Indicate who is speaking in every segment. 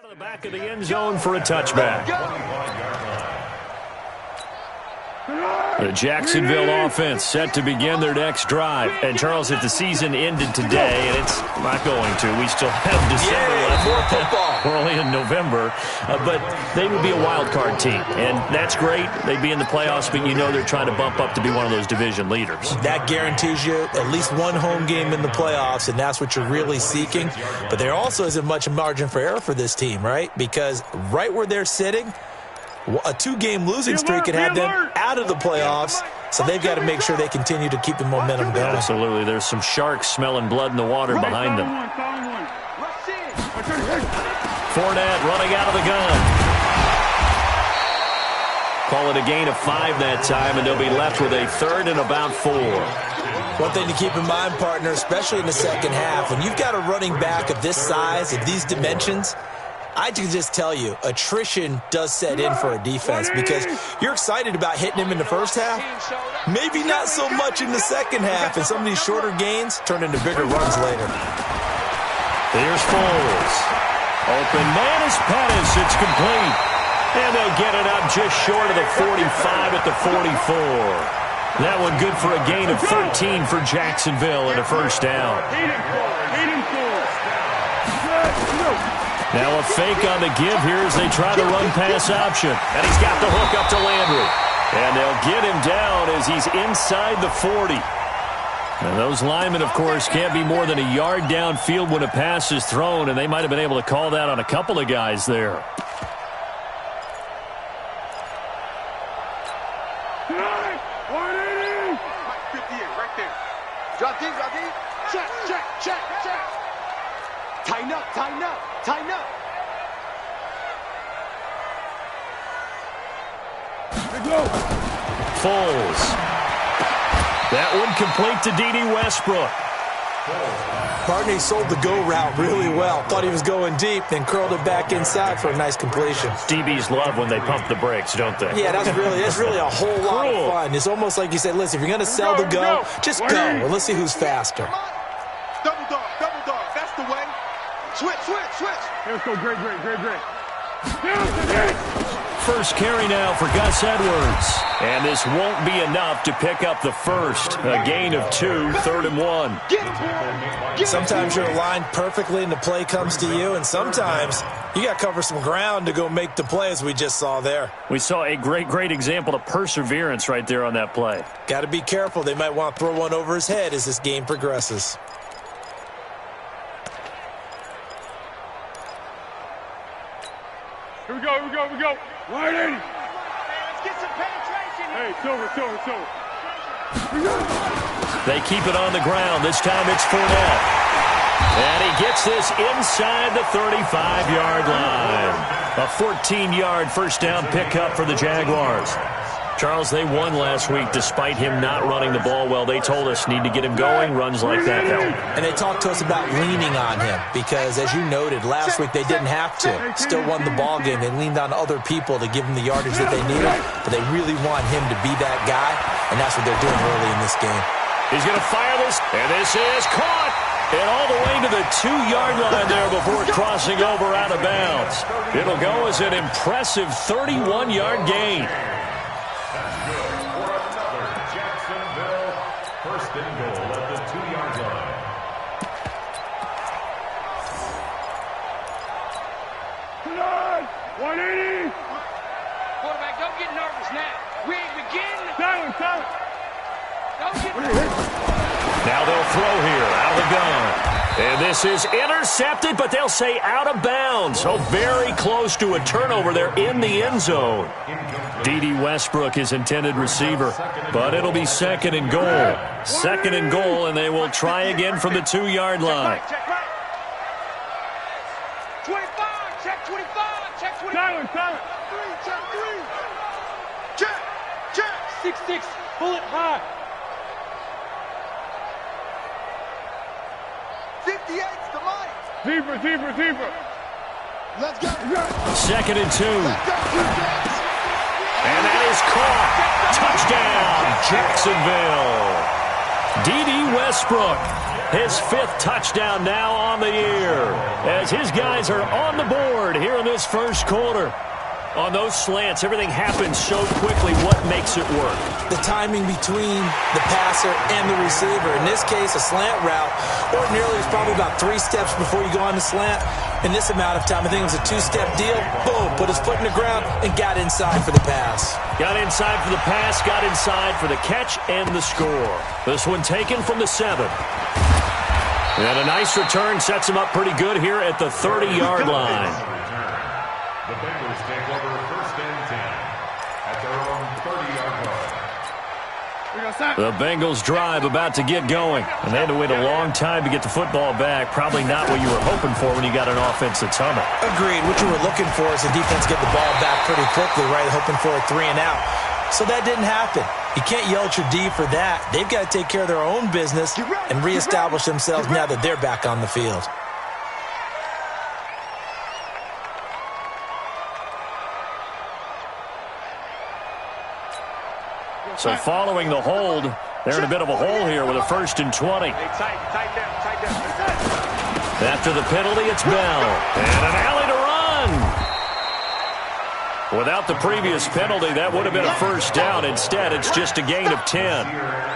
Speaker 1: to the back of the end zone for a touchback. The Jacksonville offense set to begin their next drive. And, Charles, if the season ended today, and it's not going to, we still have December left.
Speaker 2: More football.
Speaker 1: We're only in November. But they would be a wild card team. And that's great. They'd be in the playoffs, but you know they're trying to bump up to be one of those division leaders.
Speaker 2: That guarantees you at least one home game in the playoffs, and that's what you're really seeking. But there also isn't much margin for error for this team, right? Because right where they're sitting, a two-game losing streak could have them out of the playoffs, so they've got to make sure they continue to keep the momentum going.
Speaker 1: Absolutely. There's some sharks smelling blood in the water behind them. Fournette running out of the gun. Call it a gain of 5 that time, and they'll be left with a third and about 4.
Speaker 2: One thing to keep in mind, partner, especially in the second half, when you've got a running back of this size, of these dimensions, I can just tell you, attrition does set in for a defense because you're excited about hitting him in the first half. Maybe not so much in the second half, and some of these shorter gains turn into bigger runs later.
Speaker 1: Here's Foles. Open man is Pettis. It's complete. And they'll get it up just short of the 45 at the 44. That one good for a gain of 13 for Jacksonville and a first down. Now a fake on the give here as they try the run-pass option. And he's got the hook up to Landry. And they'll get him down as he's inside the 40. And those linemen, of course, can't be more than a yard downfield when a pass is thrown, and they might have been able to call that on a couple of guys there.
Speaker 3: Tighten up.
Speaker 1: Foles. That one complete to D.D. Westbrook.
Speaker 2: Partner sold the go route really well. Thought he was going deep, then curled it back inside for a nice completion.
Speaker 1: DBs love when they pump the brakes, don't they?
Speaker 2: Yeah, that's really a whole lot of fun. It's almost like you said, listen, if you're going to sell the go, just go. And let's see who's faster.
Speaker 3: Double dog. That's the way. Switch.
Speaker 4: Let's go, great.
Speaker 1: First carry now for Gus Edwards. And this won't be enough to pick up the first. A gain of 2, 3rd and 1.
Speaker 2: Sometimes you're aligned perfectly and the play comes to you, and sometimes you got to cover some ground to go make the play, as we just saw there.
Speaker 1: We saw a great example of perseverance right there on that play.
Speaker 2: Got to be careful. They might want to throw one over his head as this game progresses.
Speaker 4: Here we go. Wide 80.
Speaker 3: Let's get some penetration here.
Speaker 4: Hey, Silver.
Speaker 1: They keep it on the ground. This time it's Fournette. And he gets this inside the 35-yard line. A 14-yard first down pickup for the Jaguars. Charles, they won last week despite him not running the ball well. They told us need to get him going. Runs like that help.
Speaker 2: And they talked to us about leaning on him because, as you noted, last week they didn't have to. Still won the ball game. They leaned on other people to give them the yardage that they needed, but they really want him to be that guy, and that's what they're doing early in this game.
Speaker 1: He's going to fire this, and this is caught. And all the way to the 2-yard line there before crossing over out of bounds. It'll go as an impressive 31-yard gain.
Speaker 5: First and goal at the 2-yard line.
Speaker 4: Tonight, 180.
Speaker 3: Quarterback, don't get nervous now. We ain't beginning.
Speaker 4: Silent.
Speaker 3: Don't get nervous.
Speaker 1: Now they'll throw here out of the gun. And this is intercepted, but they'll say out of bounds. So very close to a turnover there in the end zone. D.D. Westbrook, his intended receiver, but it'll be 2nd and goal. 2nd and goal, and they will try again from the 2-yard line.
Speaker 3: Check right. 25. Check 25.
Speaker 4: Silent.
Speaker 3: 3. Check.
Speaker 4: 6-6. Pull it high.
Speaker 3: 58's the money.
Speaker 4: Zebra.
Speaker 3: Let's go.
Speaker 1: 2nd and 2. And that is caught. Touchdown, Jacksonville. D.D. Westbrook, his 5th touchdown now on the year, as his guys are on the board here in this first quarter. On those slants, everything happens so quickly. What makes it work?
Speaker 2: The timing between the passer and the receiver. In this case, a slant route ordinarily is probably about 3 steps before you go on the slant. In this amount of time, I think it was a 2-step deal. Boom, put his foot in the ground and got inside for the pass.
Speaker 1: Got inside for the pass, got inside for the catch and the score. This one taken from the 7. And a nice return sets him up pretty good here at the 30-yard line.
Speaker 5: The Bengals take over 1st and 10 at their own 30-yard line.
Speaker 1: The Bengals drive about to get going, and they had to wait a long time to get the football back. Probably not what you were hoping for when you got an offense that's humming.
Speaker 2: Agreed. What you were looking for is the defense get the ball back pretty quickly, right? Hoping for a 3-and-out. So that didn't happen. You can't yell at your D for that. They've got to take care of their own business and reestablish themselves now that they're back on the field.
Speaker 1: So following the hold, they're in a bit of a hole here with a 1st and 20. After the penalty, it's Bell. And an alley to run. Without the previous penalty, that would have been a 1st down. Instead, it's just a gain of 10.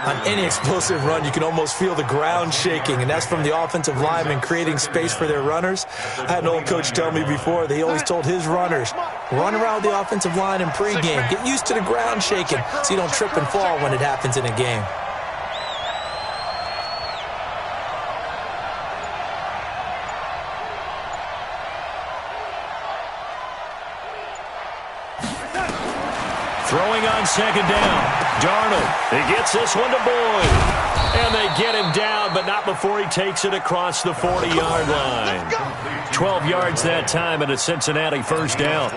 Speaker 2: On any explosive run, you can almost feel the ground shaking, and that's from the offensive linemen creating space for their runners. I had an old coach tell me before that he always told his runners, run around the offensive line in pregame. Get used to the ground shaking so you don't trip and fall when it happens in a game.
Speaker 1: Throwing on 2nd down. Darnold, he gets this one to Boyd. And they get him down, but not before he takes it across the 40-yard line. 12 yards that time and a Cincinnati 1st down.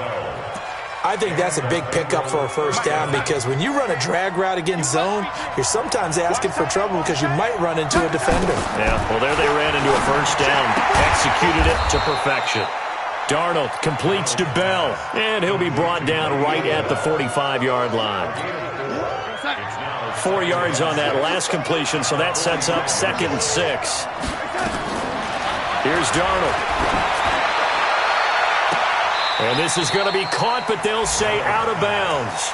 Speaker 2: I think that's a big pickup for a 1st down because when you run a drag route against zone, you're sometimes asking for trouble because you might run into a defender.
Speaker 1: Yeah, well, there they ran into a 1st down. Executed it to perfection. Darnold completes to Bell, and he'll be brought down right at the 45-yard line. 4 yards on that last completion, so that sets up 2nd and 6. Here's Darnold. And this is going to be caught, but they'll say out of bounds.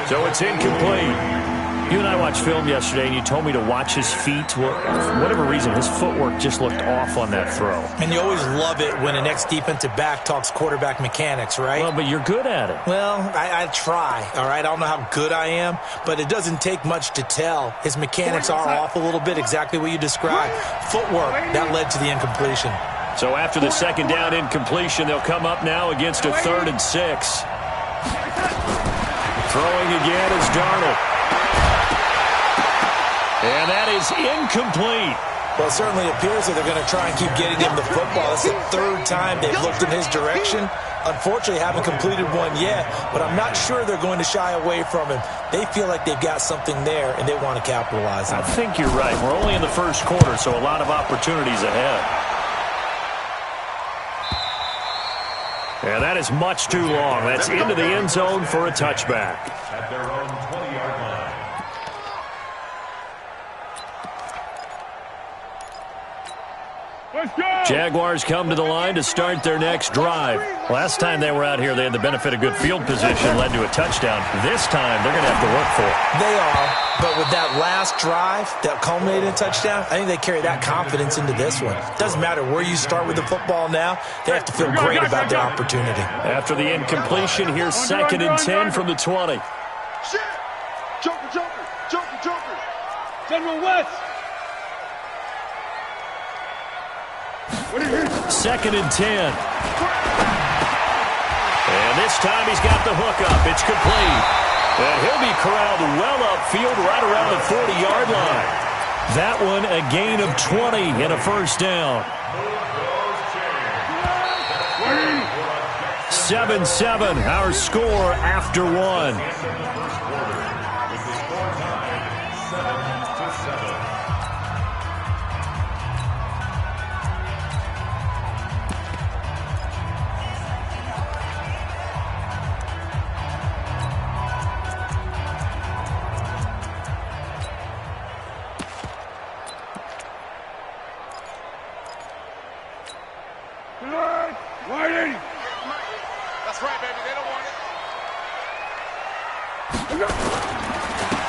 Speaker 1: So it's incomplete. You and I watched film yesterday, and you told me to watch his feet. For whatever reason, his footwork just looked off on that throw.
Speaker 2: And you always love it when an ex-defensive back talks quarterback mechanics, right?
Speaker 1: Well, but you're good at it.
Speaker 2: Well, I try, all right? I don't know how good I am, but it doesn't take much to tell. His mechanics are off a little bit, exactly what you described. Footwork, that led to the incompletion.
Speaker 1: So after the 2nd down incompletion, they'll come up now against a 3rd and 6. Throwing again is Darnold. And that is incomplete.
Speaker 2: Well, it certainly appears that they're going to try and keep getting him the football. It's the 3rd time they've looked in his direction. Unfortunately, haven't completed one yet, but I'm not sure they're going to shy away from him. They feel like they've got something there, and they want to capitalize on it.
Speaker 1: I think you're right. We're only in the 1st quarter, so a lot of opportunities ahead. And that is much too long. That's into the end zone for a touchback.
Speaker 5: At their own 20-yard line.
Speaker 1: Jaguars come to the line to start their next drive. Last time they were out here, they had the benefit of good field position, led to a touchdown. This time, they're going to have to work for it.
Speaker 2: They are, but with that last drive that culminated in a touchdown, I think they carry that confidence into this one. Doesn't matter where you start with the football now, they have to feel great about their opportunity.
Speaker 1: After the incompletion, here's 2nd and 10 from the 20.
Speaker 3: Joker.
Speaker 4: General West.
Speaker 1: 2nd and 10. And this time he's got the hook up. It's complete. And he'll be corralled well upfield right around the 40-yard line. That one a gain of 20 and a 1st down. 7-7, our score after one.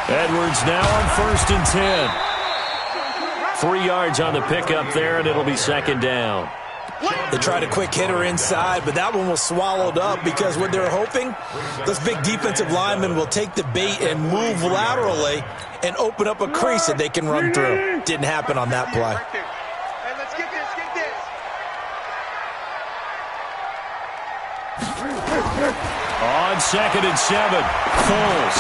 Speaker 1: Edwards now on 1st and 10. 3 yards on the pickup there, and it'll be 2nd down.
Speaker 2: They tried a quick hitter inside, but that one was swallowed up because what they're hoping, those big defensive linemen will take the bait and move laterally and open up a crease that they can run through. Didn't happen on that play.
Speaker 3: Hey, let's get this, get this.
Speaker 1: On 2nd and 7, Foles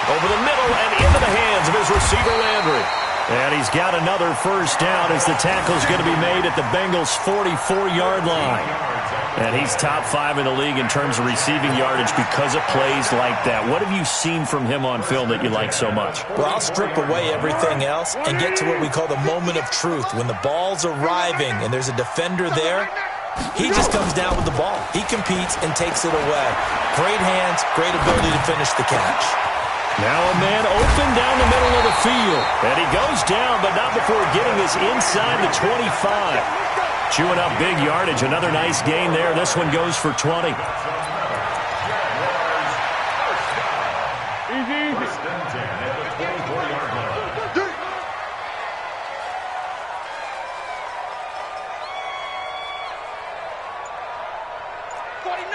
Speaker 1: over the middle and into the hands of his receiver Landry. And he's got another 1st down as the tackle's going to be made at the Bengals' 44-yard line. And he's top 5 in the league in terms of receiving yardage because of plays like that. What have you seen from him on film that you like so much?
Speaker 2: Well, I'll strip away everything else and get to what we call the moment of truth. When the ball's arriving and there's a defender there, he just comes down with the ball. He competes and takes it away. Great hands, great ability to finish the catch.
Speaker 1: Now a man open down the middle of the field. And he goes down, but not before getting this inside the 25. Chewing up big yardage. Another nice gain there. This one goes for 20.
Speaker 4: Easy, easy.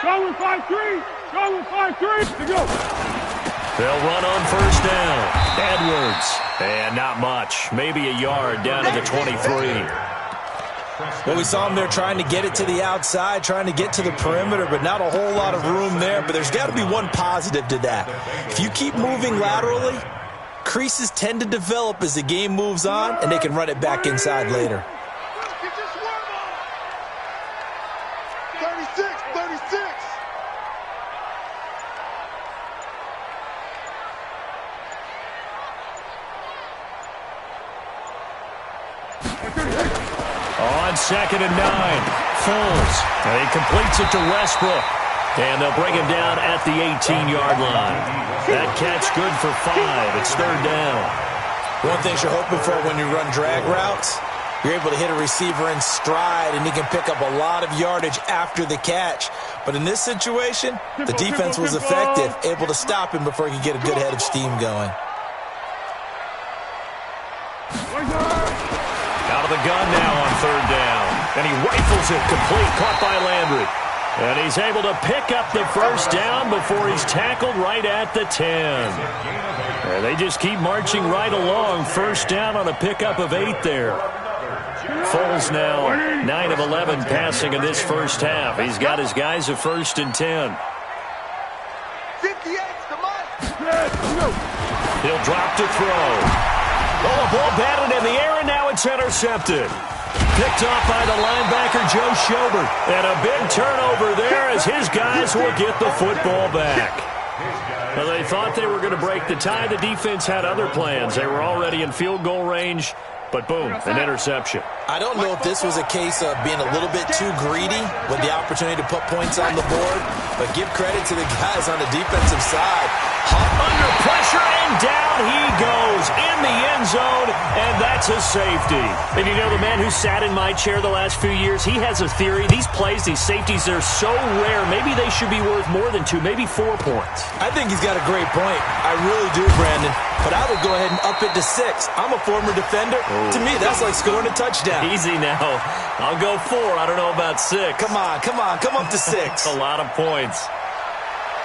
Speaker 4: Go with 5-3. Go with 5-3. To go.
Speaker 1: They'll run on 1st down. Edwards. And not much. Maybe a yard down to the 23.
Speaker 2: Well, we saw him there trying to get it to the outside, trying to get to the perimeter, but not a whole lot of room there. But there's got to be one positive to that. If you keep moving laterally, creases tend to develop as the game moves on, and they can run it back inside later.
Speaker 3: 36, 36.
Speaker 1: On 2nd and 9, Foles. And he completes it to Westbrook. And they'll bring him down at the 18-yard line. That catch good for 5. It's 3rd down.
Speaker 2: One thing you're hoping for when you run drag routes, you're able to hit a receiver in stride, and he can pick up a lot of yardage after the catch. But in this situation, the defense was effective, able to stop him before he could get a good head of steam going.
Speaker 1: Out of the gun now on 3rd down. And he rifles it complete, caught by Landry. And he's able to pick up the 1st down before he's tackled right at the 10. And they just keep marching right along. 1st down on a pickup of 8 there. Foles now 9 of 11 passing in this 1st half. He's got his guys at 1st and 10.
Speaker 3: 58, come on.
Speaker 1: He'll drop to throw. Oh, a ball batted in the air, and now it's intercepted. Picked off by the linebacker, Joe Schobert. And a big turnover there as his guys will get the football back. Well, they thought they were going to break the tie. The defense had other plans. They were already in field goal range. But boom, an interception.
Speaker 2: I don't know if this was a case of being a little bit too greedy with the opportunity to put points on the board, but give credit to the guys on the defensive side.
Speaker 1: Under pressure, and down he goes in the end zone, and that's a safety. And you know, the man who sat in my chair the last few years, he has a theory. These plays, these safeties, they're so rare. Maybe they should be worth more than 2, maybe 4 points.
Speaker 2: I think he's got a great point. I really do, Brandon. But I would go ahead and up it to 6. I'm a former defender.
Speaker 1: Oh.
Speaker 2: To me, that's like scoring a touchdown.
Speaker 1: Easy now. I'll go 4. I don't know about 6.
Speaker 2: Come on. Come up to 6.
Speaker 1: A lot of points.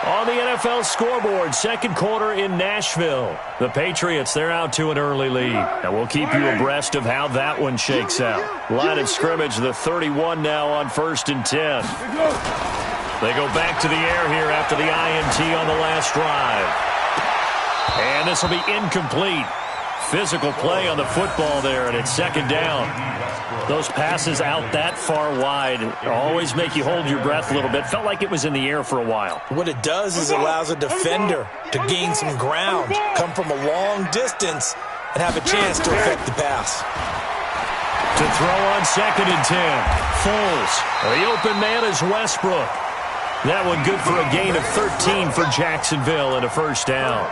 Speaker 1: On the NFL scoreboard, 2nd quarter in Nashville. The Patriots, they're out to an early lead. And we'll keep you abreast of how that one shakes out. Line of scrimmage, the 31 now on 1st and 10. They go back to the air here after the INT on the last drive. And this will be incomplete. Physical play on the football there, and it's 2nd down. Those passes out that far wide always make you hold your breath a little bit. Felt like it was in the air for a while.
Speaker 2: What it does is it allows a defender to gain some ground, come from a long distance, and have a chance to affect the pass.
Speaker 1: To throw on 2nd and 10. Foles. The open man is Westbrook. That one good for a gain of 13 for Jacksonville and a 1st down.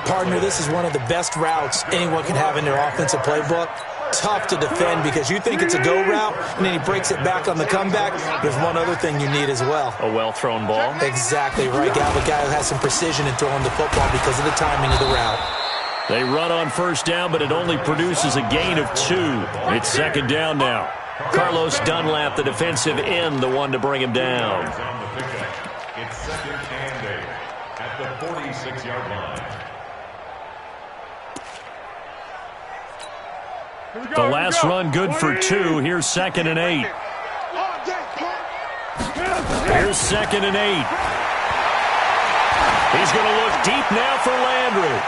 Speaker 2: Partner, this is one of the best routes anyone can have in their offensive playbook. tough to defend because you think it's a go route, and then he breaks it back on the comeback. There's one other thing you need as well.
Speaker 1: A well-thrown ball?
Speaker 2: Exactly right. You have a guy who has some precision in throwing the football because of the timing of the route.
Speaker 1: They run on first down, but it only produces a gain of 2. It's second down now. Carlos Dunlap, the defensive end, the one to bring him down.
Speaker 5: It's second and 8 at the 46-yard line.
Speaker 1: The last run good for 2. Here's second and 8. Here's second and 8. He's going to look deep now for Landry.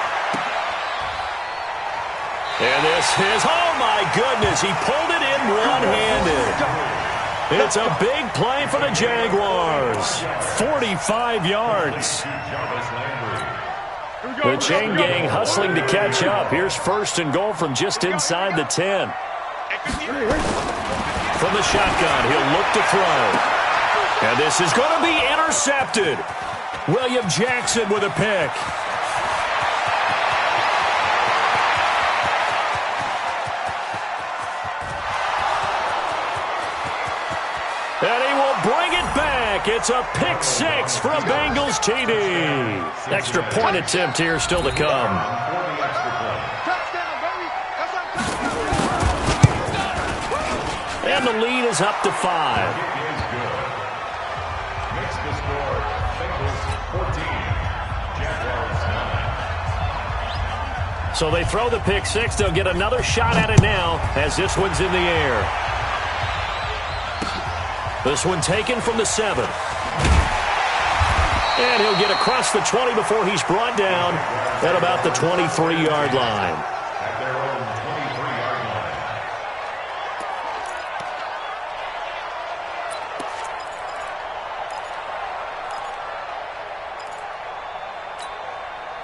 Speaker 1: And this is, oh my goodness, he pulled it in one-handed. It's a big play for the Jaguars. 45 yards. The chain gang hustling to catch up. Here's first and goal from just inside the 10. From the shotgun, he'll look to throw. And this is going to be intercepted. William Jackson with a pick. And he will bring it back. It's a pick 6 for a Bengals TD. Extra point attempt here still to come. And the lead is up to 5.
Speaker 5: Makes the score Bengals 14, Jaguars 9.
Speaker 1: So they throw the pick 6. They'll get another shot at it now as this one's in the air. This one taken from the 7. And he'll get across the 20 before he's brought down at about the 23-yard line.
Speaker 5: At their own 23-yard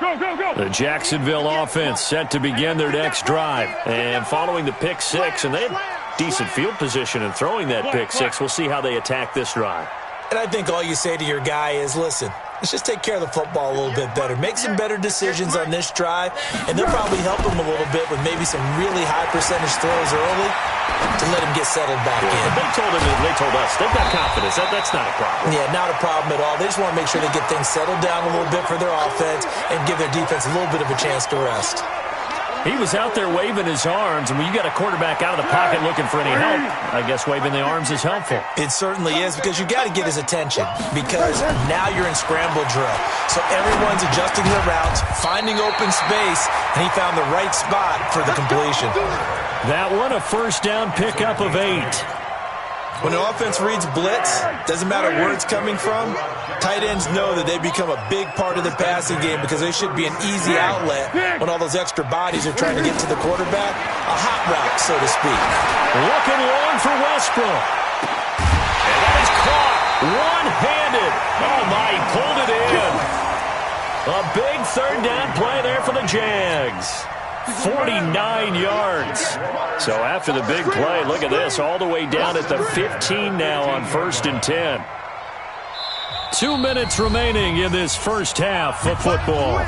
Speaker 5: line.
Speaker 4: Go, go, go.
Speaker 1: The Jacksonville offense set to begin their next drive. And following the pick 6, and they have decent field position in throwing that pick 6. We'll see how they attack this drive.
Speaker 2: And I think all you say to your guy is, listen, let's just take care of the football a little bit better. Make some better decisions on this drive, and they'll probably help him a little bit with maybe some really high percentage throws early to let him get settled back in.
Speaker 1: They told him, they told us, they've got confidence. That's not a problem.
Speaker 2: Yeah, not a problem at all. They just want to make sure they get things settled down a little bit for their offense and give their defense a little bit of a chance to rest.
Speaker 1: He was out there waving his arms, and when you got a quarterback out of the pocket looking for any help, I guess waving the arms is helpful.
Speaker 2: It certainly is, because you got to get his attention, because now you're in scramble drill. So everyone's adjusting their routes, finding open space, and he found the right spot for the completion.
Speaker 1: That one, a first down pickup of 8.
Speaker 2: When the offense reads blitz, doesn't matter where it's coming from, tight ends know that they become a big part of the passing game because they should be an easy outlet when all those extra bodies are trying to get to the quarterback. A hot route, so to speak.
Speaker 1: Looking long for Westbrook. And that is caught one-handed. Oh, my, he pulled it in. A big third down play there for the Jags. 49 yards. So after the big play, look at this, all the way down at the 15 now on first and 10. 2 minutes remaining in this first half of football.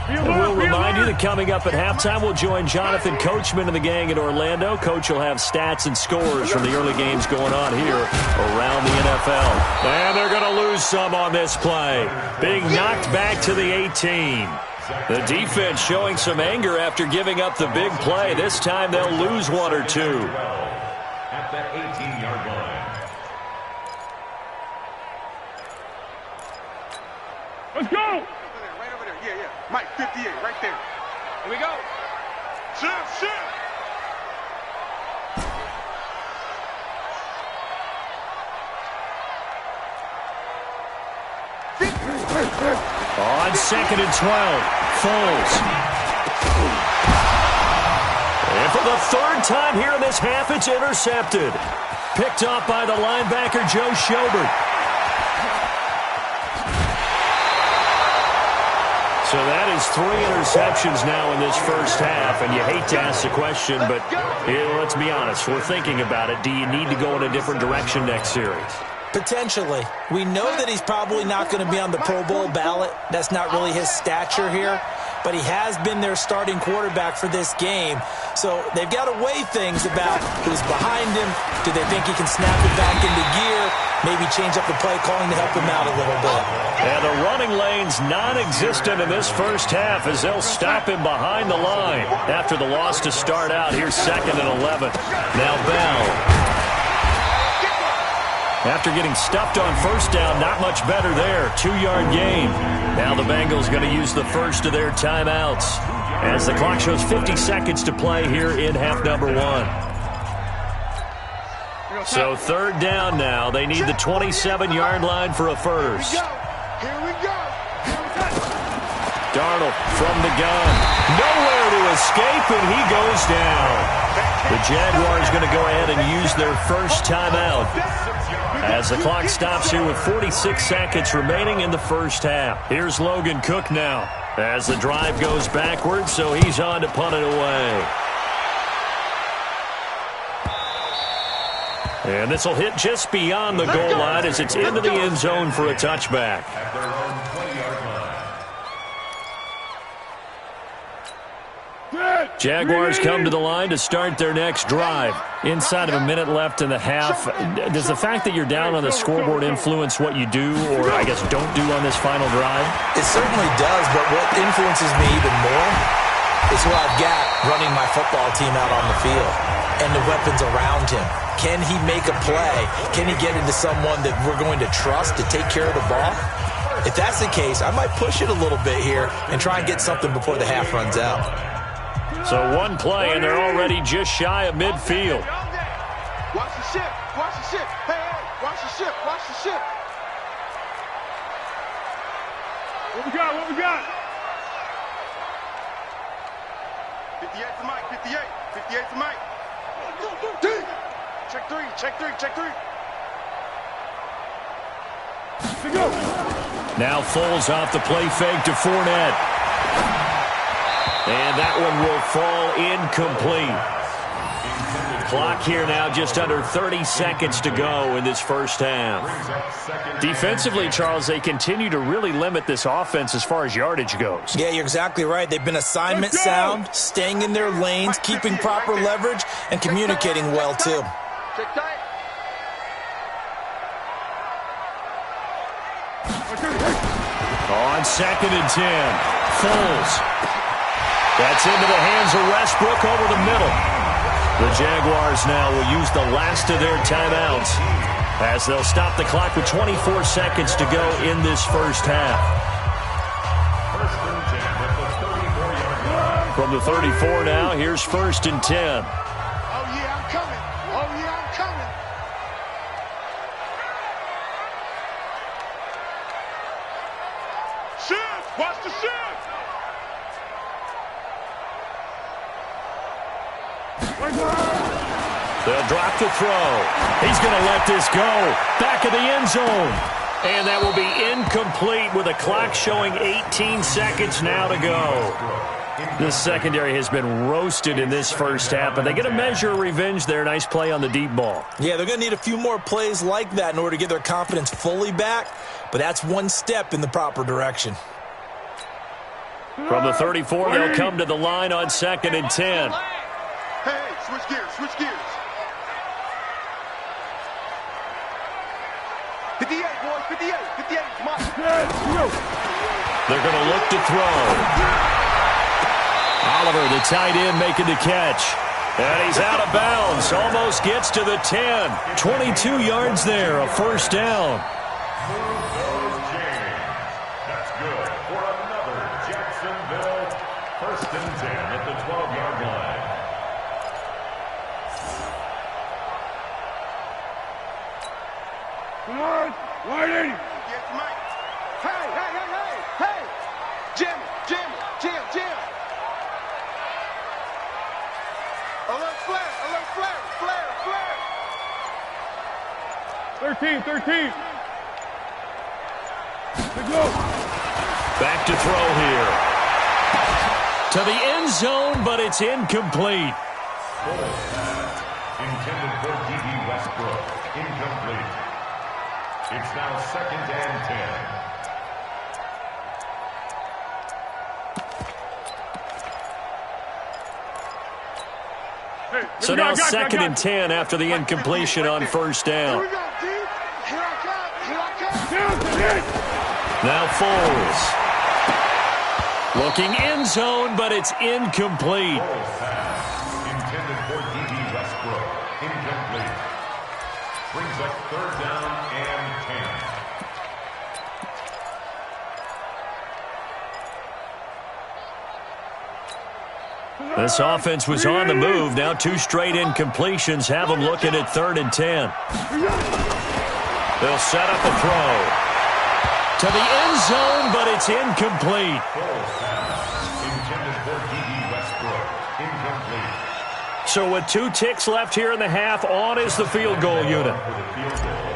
Speaker 1: And we'll remind you that coming up at halftime, we'll join Jonathan Coachman and the gang in Orlando. Coach will have stats and scores from the early games going on here around the NFL. And they're going to lose some on this play. Being knocked back to the 18. The defense showing some anger after giving up the big play. This time they'll lose 1 or 2.
Speaker 5: At the 18-yard line.
Speaker 4: Let's go.
Speaker 3: Right over there. Yeah. Mike, 58, right there. Here we go. Shift.
Speaker 1: On second and 12, Foles. And for the third time here in this half, it's intercepted. Picked off by the linebacker, Joe Schobert. So that is 3 interceptions now in this first half, and you hate to ask the question, but let's be honest, we're thinking about it. Do you need to go in a different direction next series?
Speaker 2: Potentially. We know that he's probably not going to be on the Pro Bowl ballot. That's not really his stature here. but he has been their starting quarterback for this game. So they've got to weigh things about who's behind him. Do they think he can snap it back into gear? Maybe change up the play calling to help him out a little bit.
Speaker 1: And the running lane's non-existent in this first half as they'll stop him behind the line. After the loss to start out, here's 2nd and 11. Now Bell. After getting stuffed on first down, not much better there. 2-yard gain. Now the Bengals going to use the first of their timeouts as the clock shows 50 seconds to play here in half number 1. So 3rd down now. They need the 27-yard line for a first.
Speaker 3: Here we go.
Speaker 1: Darnold from the gun. Nowhere to escape, and he goes down. The Jaguars going to go ahead and use their first timeout as the clock stops here with 46 seconds remaining in the first half. Here's Logan Cook now as the drive goes backwards, so he's on to punt it away. And this will hit just beyond the goal line as it's into the end zone for a touchback.
Speaker 5: At their own 20-yard line.
Speaker 1: Jaguars come to the line to start their next drive. Inside of a minute left in the half, does the fact that you're down on the scoreboard influence what you do, or I guess don't do on this final drive?
Speaker 2: It certainly does, but what influences me even more is who I've got running my football team out on the field and the weapons around him. Can he make a play? Can he get into someone that we're going to trust to take care of the ball? If that's the case, I might push it a little bit here and try and get something before the half runs out.
Speaker 1: So one play, and they're already just shy of midfield.
Speaker 3: Watch the ship. Watch the ship. Hey, hey, watch the ship. Watch the ship.
Speaker 4: What we got? What we got?
Speaker 3: 58 to Mike. 58. 58 to Mike. Check 3. Check 3. Check 3.
Speaker 4: Let's go.
Speaker 1: Now Foles off the play fake to Fournette. And that one will fall incomplete. Clock here now just under 30 seconds to go in this first half. Defensively, Charles, they continue to really limit this offense as far as yardage goes.
Speaker 2: Yeah, you're exactly right. They've been assignment sound, staying in their lanes, keeping proper leverage, and communicating well, too.
Speaker 3: Check tight.
Speaker 1: On 2nd and 10, Foles. That's into the hands of Westbrook over the middle. The Jaguars now will use the last of their timeouts as they'll stop the clock with 24 seconds to go in this first half.
Speaker 5: First and 10 at the 34-yard line.
Speaker 1: From the 34 now, here's 1st and 10.
Speaker 3: Oh, yeah, I'm coming. Oh, yeah, I'm coming. Ship. Watch the ship.
Speaker 1: They'll drop the throw. He's going to let this go. Back of the end zone. And that will be incomplete with a clock showing 18 seconds now to go. This secondary has been roasted in this first half, but they get a measure of revenge there. Nice play on the deep ball.
Speaker 2: Yeah, they're going to need a few more plays like that in order to get their confidence fully back, but that's one step in the proper direction.
Speaker 1: From the 34, they'll come to the line on 2nd and 10.
Speaker 3: Hey, switch gears. Switch gears. 58, boys. 58. 58. Come on.
Speaker 1: They're going to look to throw. Oliver, the tight end, making the catch. And he's out of bounds. Almost gets to the 10. 22 yards there, a first down.
Speaker 5: That's good for another Jacksonville 1st and 10 at the 12-yard line.
Speaker 4: Come on. Whitey.
Speaker 3: Get to Mike. Hey, hey, hey, hey, hey. Jim, Jim, Jim, Jim. Alert flare, alert flare, flare, flare.
Speaker 4: 13, 13. Let's go.
Speaker 1: Back to throw here. To the end zone, but it's incomplete.
Speaker 5: Intended for D.B. Westbrook. Incomplete. It's now 2nd and 10.
Speaker 1: So now 2nd and 10 after the incompletion on first down. Now Foles. Looking end zone, but it's incomplete.
Speaker 5: Intended for D.B. Westbrook. Incomplete. Brings up 3rd down and 10.
Speaker 1: This offense was on the move. Now 2 straight incompletions have them looking at 3rd and 10. They'll set up a throw to the end zone, but it's incomplete.
Speaker 5: Intended for D.B. Westbrook. Incomplete.
Speaker 1: So with 2 ticks left here in the half, on is the field goal unit.
Speaker 5: For the field goal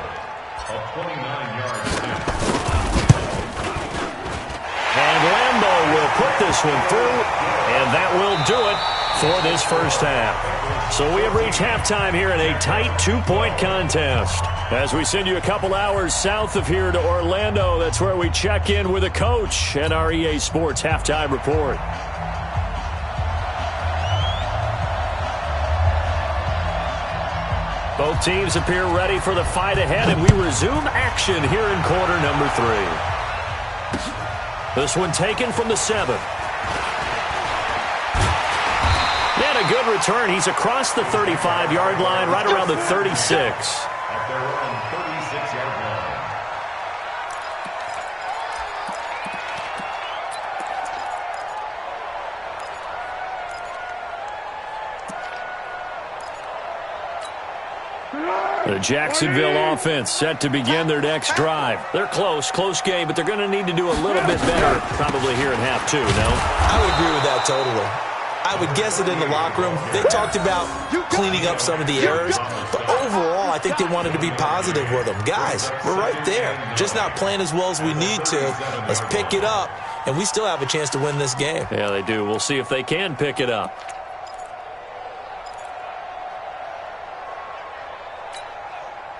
Speaker 5: of 29-yard attempt.
Speaker 1: And Lambo will put this one through, and that will do it for this first half. So we have reached halftime here in a tight 2-point contest. As we send you a couple hours south of here to Orlando, that's where we check in with a coach and our EA Sports halftime report. Both teams appear ready for the fight ahead, and we resume action here in quarter number 3. This one taken from the 7. And a good return. He's across the 35-yard line, right around the 36.
Speaker 5: At their own 36-yard line.
Speaker 1: The Jacksonville offense set to begin their next drive. They're close game, but they're going to need to do a little bit better probably here in half 2, no?
Speaker 2: I would agree with that totally. I would guess that in the locker room, they talked about cleaning up some of the errors, but overall, I think they wanted to be positive with them. Guys, we're right there. Just not playing as well as we need to. Let's pick it up, and we still have a chance to win this game.
Speaker 1: Yeah, they do. We'll see if they can pick it up.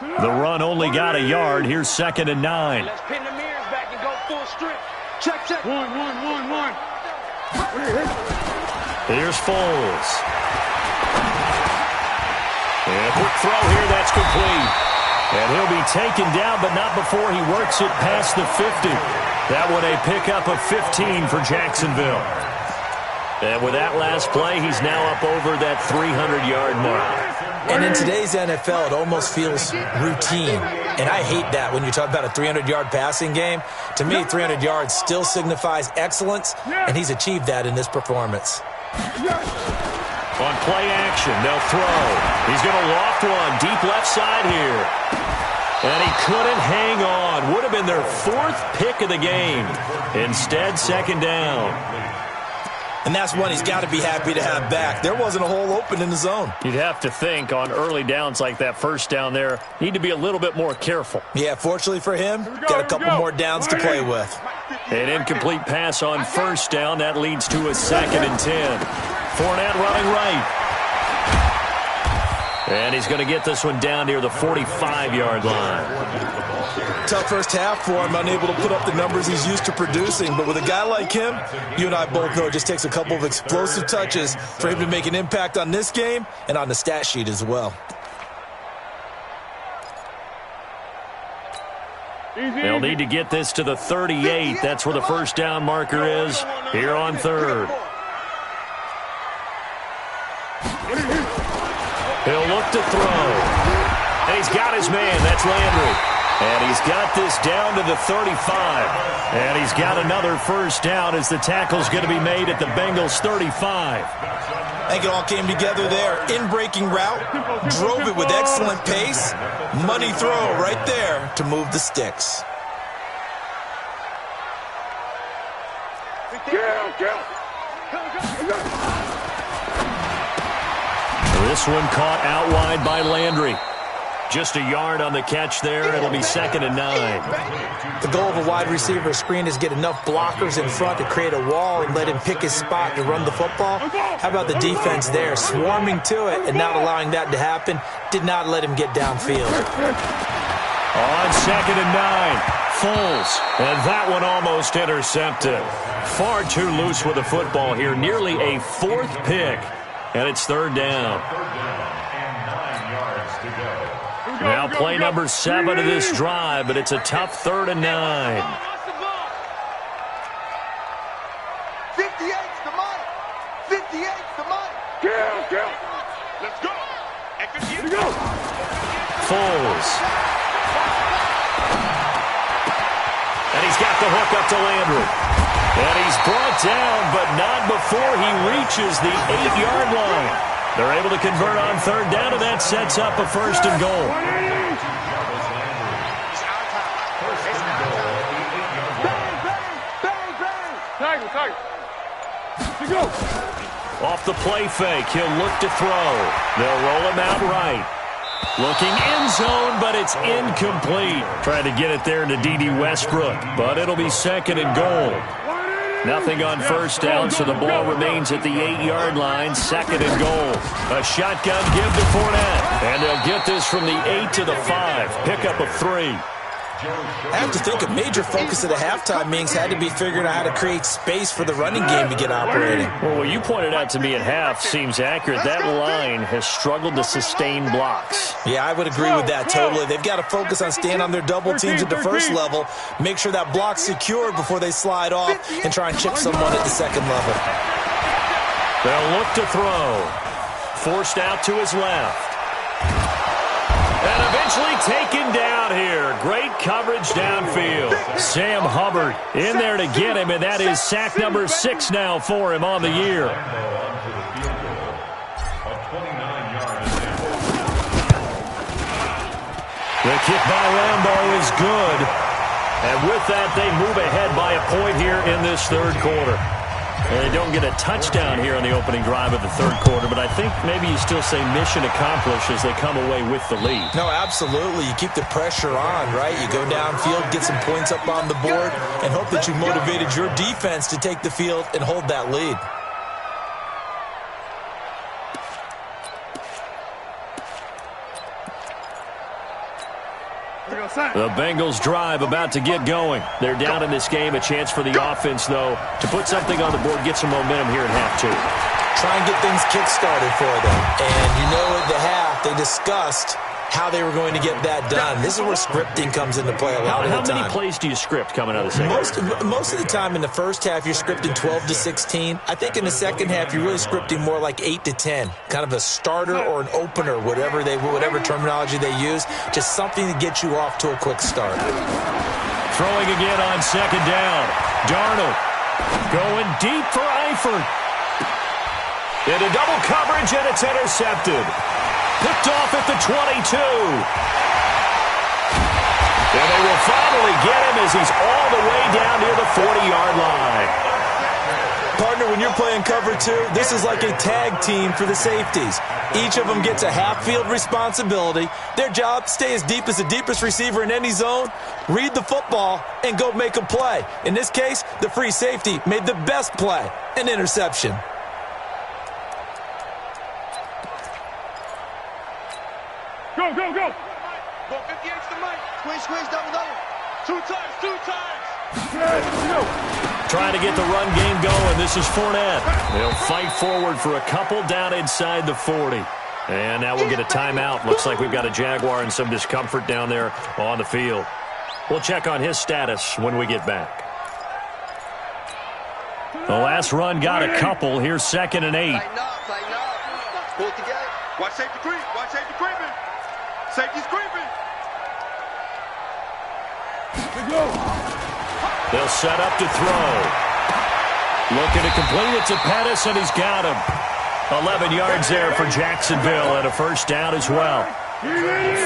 Speaker 1: The run only got a yard. Here's 2nd and 9.
Speaker 4: Let's pin the mirrors back and go full strip. Check. 1.
Speaker 1: Here's Foles. And a quick throw here. That's complete. And he'll be taken down, but not before he works it past the 50. That one a pickup of 15 for Jacksonville. And with that last play, he's now up over that 300-yard mark.
Speaker 2: And in today's NFL, it almost feels routine. And I hate that when you talk about a 300-yard passing game. To me, 300 yards still signifies excellence, and he's achieved that in this performance.
Speaker 1: On play action, they'll throw. He's going to loft one deep left side here. And he couldn't hang on. Would have been their 4th pick of the game. Instead, 2nd down.
Speaker 2: And that's one he's got to be happy to have back. There wasn't a hole open in the zone.
Speaker 1: You'd have to think on early downs like that first down there, need to be a little bit more careful.
Speaker 2: Yeah, fortunately for him, got a couple more downs to play with.
Speaker 1: An incomplete pass on first down. That leads to a 2nd and 10. Fournette running right. And he's going to get this one down near the 45-yard line.
Speaker 2: Tough first half for him, unable to put up the numbers he's used to producing. But with a guy like him, you and I both know it just takes a couple of explosive touches for him to make an impact on this game and on the stat sheet as well.
Speaker 1: They'll need to get this to the 38. That's where the first down marker is here on 3rd. He'll look to throw. And he's got his man. That's Landry. And he's got this down to the 35. And he's got another first down as the tackle's going to be made at the Bengals' 35.
Speaker 2: I think it all came together there. In-breaking route, drove it with excellent pace. Money throw right there to move the sticks.
Speaker 1: This one caught out wide by Landry. Just a yard on the catch there. It'll be 2nd and 9.
Speaker 2: The goal of a wide receiver screen is get enough blockers in front to create a wall and let him pick his spot to run the football. How about the defense there, swarming to it and not allowing that to happen? Did not let him get downfield.
Speaker 1: On 2nd and 9, Foles. And that one almost intercepted. Far too loose with the football here. Nearly a 4th pick. and it's third down.
Speaker 5: Third down and 9 yards to go.
Speaker 1: Now play number 7 of this drive, but it's a tough 3rd and 9.
Speaker 3: 58's the money. 58's the money.
Speaker 4: Kill.
Speaker 3: Let's go.
Speaker 4: Here we go.
Speaker 1: Foles. And he's got the hook up to Landry. And he's brought down, but not before he reaches the 8-yard line. They're able to convert on 3rd down, and that sets up a 1st and goal.
Speaker 4: Tiger. Here we go.
Speaker 1: Off the play fake, he'll look to throw. They'll roll him out right. Looking end zone, but it's incomplete. Trying to get it there to D.D. Westbrook, but it'll be 2nd and goal. Nothing on 1st down, so the ball remains at the 8-yard line, 2nd and goal. A shotgun give to Fournette, and they'll get this from the 8 to the 5. Pickup of 3.
Speaker 2: I have to think a major focus of the halftime meetings had to be figuring out how to create space for the running game to get operating.
Speaker 1: Well, what you pointed out to me at half seems accurate. That line has struggled to sustain blocks.
Speaker 2: Yeah, I would agree with that totally. They've got to focus on staying on their double teams at the first level, make sure that block's secured before they slide off, and try and chip someone at the second level.
Speaker 1: They'll look to throw. Forced out to his left. And eventually taken down here. Great coverage downfield. Sam Hubbard in there to get him, and that is sack number 6 now for him on the year. The kick by Rambo is good. And with that, they move ahead by a point here in this 3rd quarter. And they don't get a touchdown here in the opening drive of the 3rd quarter, but I think maybe you still say mission accomplished as they come away with the lead.
Speaker 2: No, absolutely. You keep the pressure on, right? You go downfield, get some points up on the board, and hope that you motivated your defense to take the field and hold that lead.
Speaker 1: The Bengals drive about to get going. They're down in this game. A chance for the offense, though, to put something on the board, get some momentum here in half 2.
Speaker 2: Try and get things kick-started for them. And you know at the half, they discussed how they were going to get that done. This is where scripting comes into play a lot of the time.
Speaker 1: How many plays do you script coming out of the second?
Speaker 2: Most of the time in the first half, you're scripting 12 to 16. I think in the second half, you're really scripting more like 8 to 10. Kind of a starter or an opener, whatever terminology they use. Just something to get you off to a quick start.
Speaker 1: Throwing again on 2nd down. Darnold going deep for Eifert. Into double coverage, and it's intercepted. Picked off at the 22. And they will finally get him as he's all the way down near the 40-yard line.
Speaker 2: Partner, when you're playing cover 2, this is like a tag team for the safeties. Each of them gets a half-field responsibility. Their job, stay as deep as the deepest receiver in any zone, read the football, and go make a play. In this case, the free safety made the best play, an interception.
Speaker 4: Go.
Speaker 3: Go 58's the money. Squeeze, double. 2 times.
Speaker 1: Trying to get the run game going. This is Fournette. They'll fight forward for a couple down inside the 40. And now we'll get a timeout. Looks like we've got a Jaguar and some discomfort down there on the field. We'll check on his status when we get back. The last run got a couple. Here's 2nd and 8.
Speaker 3: Tighten up. Pull it together. Watch safety creeping. Safety's creeping.
Speaker 1: They'll set up to throw. Looking to complete it to Pettis, and he's got him. 11 yards there for Jacksonville, and a 1st down as well.